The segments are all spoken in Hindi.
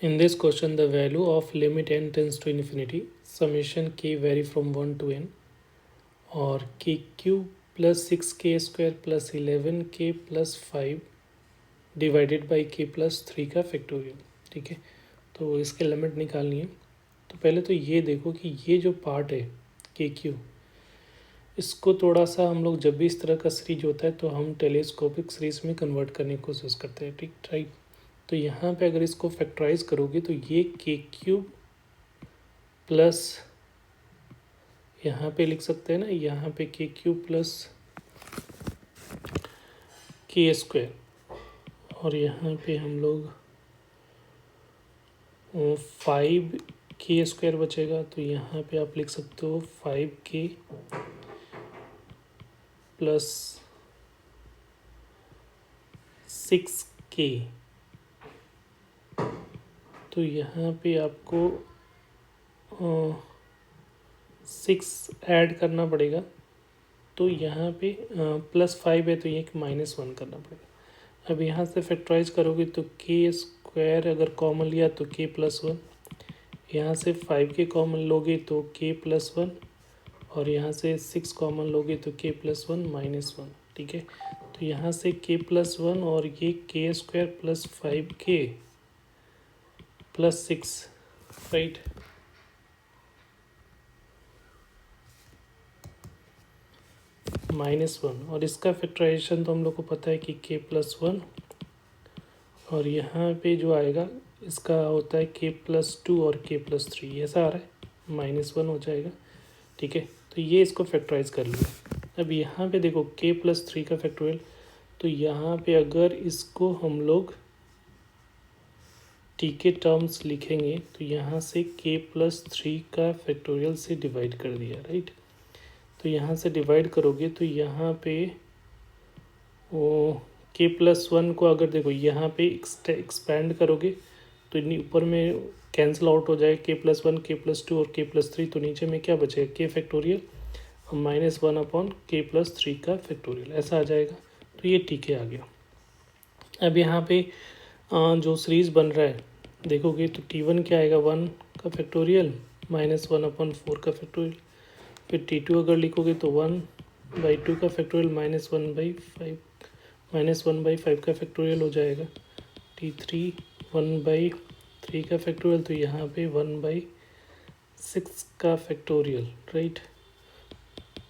In this question, the value of limit n tends to infinity, summation k vary from 1 to n, और kq plus 6k square plus 11k plus 5 divided by k plus 3 का फैक्टोरियल। ठीक है, तो इसके लिमिट निकालनी है। तो पहले तो ये देखो कि ये जो पार्ट है kq, इसको थोड़ा सा हम लोग जब भी इस तरह का सीरीज होता है तो हम टेलीस्कोपिक सीरीज में कन्वर्ट करने की कोशिश करते हैं। ठीक, राइट। तो यहाँ पे अगर इसको फैक्टराइज करोगे तो ये के क्यूब प्लस, यहाँ पे लिख सकते हैं ना, यहाँ पे के क्यूब प्लस के स्क्वायर, और यहाँ पे हम लोग 5 के स्क्वायर बचेगा। तो यहाँ पे आप लिख सकते हो 5k प्लस 6k। तो यहाँ पे आपको 6 ऐड करना पड़ेगा। तो यहाँ पे +5 है तो ये -1 करना पड़ेगा। अब यहाँ से फैक्टराइज करोगे तो के स्क्वायर अगर कॉमन लिया तो k प्लस 1, यहाँ से 5k कॉमन लोगे तो k प्लस 1, और यहाँ से 6 कॉमन लोगे तो k प्लस 1 -1। ठीक है, तो यहाँ से k प्लस 1 और ये k square plus 5k plus 6, right. -1, और इसका फैक्टराइजेशन तो हम लोग को पता है कि k प्लस 1, और यहाँ पे जो आएगा इसका होता है k प्लस 2 और k प्लस 3, ऐसा आ रहा है, -1 हो जाएगा। ठीक है, तो ये इसको फैक्टराइज कर लिया। अब यहाँ पे देखो k प्लस 3 का फैक्टोरियल, तो यहाँ पे अगर इसको हम लोग t के टर्म्स लिखेंगे तो यहाँ से k प्लस 3 का फैक्टोरियल से डिवाइड कर दिया, राइट। तो यहाँ से डिवाइड करोगे तो यहाँ पे वो k प्लस 1 को अगर देखो यहाँ पे एक्सपेंड करोगे तो ऊपर में कैंसिल आउट हो जाएगा k प्लस 1, k प्लस 2 और k प्लस 3। तो नीचे में क्या बचेगा, k factorial -1 upon k plus 3 का फैक्टोरियल, ऐसा आ जाएगा। तो ये ठीक है, आ गया। अब यहाँ पे जो सीरीज बन रहा है देखोगे तो t1 क्या आएगा, 1 का फैक्टोरियल -1 अपॉन 4 का फैक्टोरियल। फिर t2 अगर लिखोगे तो 1/2 का फैक्टोरियल -1/5 का फैक्टोरियल हो जाएगा। t3 1/3 का फैक्टोरियल, तो यहाँ पे 1/6 का फैक्टोरियल, राइट।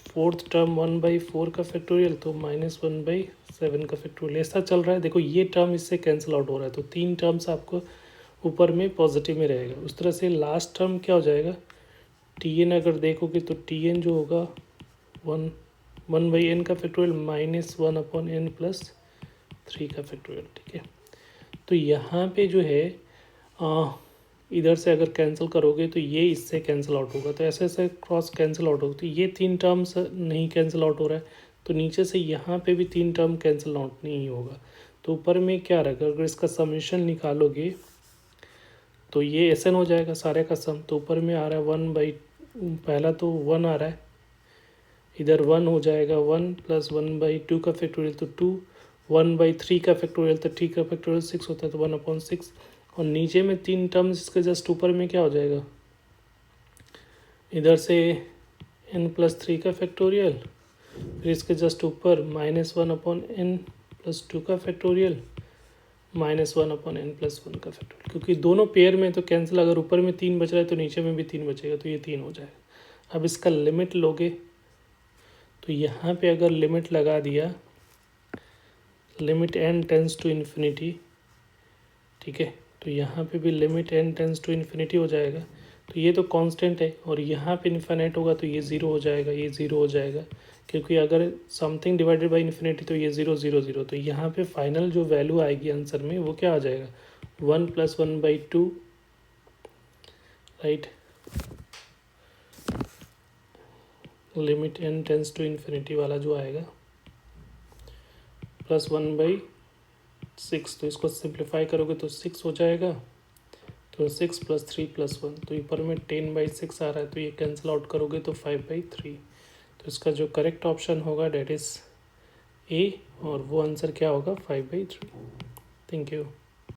फोर्थ टर्म 1/4 का फैक्टोरियल, तो -1/7 का फैक्टोरियल, ऐसा चल रहा है। देखो ये टर्म इससे कैंसिल आउट हो रहा है, तो 3 टर्म्स आपको ऊपर में पॉजिटिव में रहेगा। उस तरह से लास्ट टर्म क्या हो जाएगा, tn अगर देखोगे तो tn जो होगा 1/n का फैक्टोरियल -1 अपॉन n प्लस 3 का फैक्टोरियल। ठीक है, तो यहाँ पे जो है इधर से अगर कैंसिल करोगे तो ये इससे कैंसिल आउट होगा, तो ऐसे ऐसे क्रॉस कैंसिल आउट होगा। तो ये 3 टर्म्स नहीं कैंसिल आउट हो रहा है, तो नीचे से यहाँ पे भी 3 टर्म कैंसिल आउट नहीं होगा। तो ऊपर में क्या रहेगा, अगर इसका समेशन निकालोगे तो ये SN हो जाएगा सारे का सम। तो ऊपर में आ रहा है पहला तो 1 आ रहा है, इधर 1 हो जाएगा, 1 प्लस 1/2 का फैक्टोरियल तो 2, 1/3 का फैक्टोरियल तो 3 का फैक्टोरियल 6 होता है, तो 1/6। और नीचे में 3 टर्म्स, इसके जस्ट ऊपर में क्या हो जाएगा, इधर से n प्लस 3 का फैक्टोरियल, फिर इसके जस्ट ऊपर -1 अपॉन n प्लस 2 का फैक्टोरियल, -1 अपॉन n प्लस 1 का फैक्टोरियल। क्योंकि दोनों पेयर में तो कैंसिल, अगर ऊपर में 3 बच रहा है तो नीचे में भी 3 बचेगा, तो ये 3 हो जाएगा। अब इसका लिमिट लोगे तो यहाँ पे अगर लिमिट लगा दिया, limit n tends to infinity, ठीक है, तो यहाँ पे भी limit n tends to infinity हो जाएगा। तो ये तो कांस्टेंट है, और यहाँ पे इन्फिनिट होगा तो ये 0 हो जाएगा, ये 0 हो जाएगा। क्योंकि अगर समथिंग डिवाइडेड बाय इन्फिनिटी तो ये 0 0 0, तो यहाँ पे फाइनल जो वैल्यू आएगी आंसर में वो क्या आ जाएगा, 1 + 1/2, right. Limit n tends to infinity वाला जो आएगा +1/6, तो इसको सिंप्लीफाई करोगे तो 6 हो जाएगा। तो 6 + 3 + 1, तो ऊपर में 10/6 आ रहा है, तो ये कैंसिल आउट करोगे तो 5/3। तो इसका जो करेक्ट ऑप्शन होगा डेट इज़ A, और वो आंसर क्या होगा, 5/3। Thank you.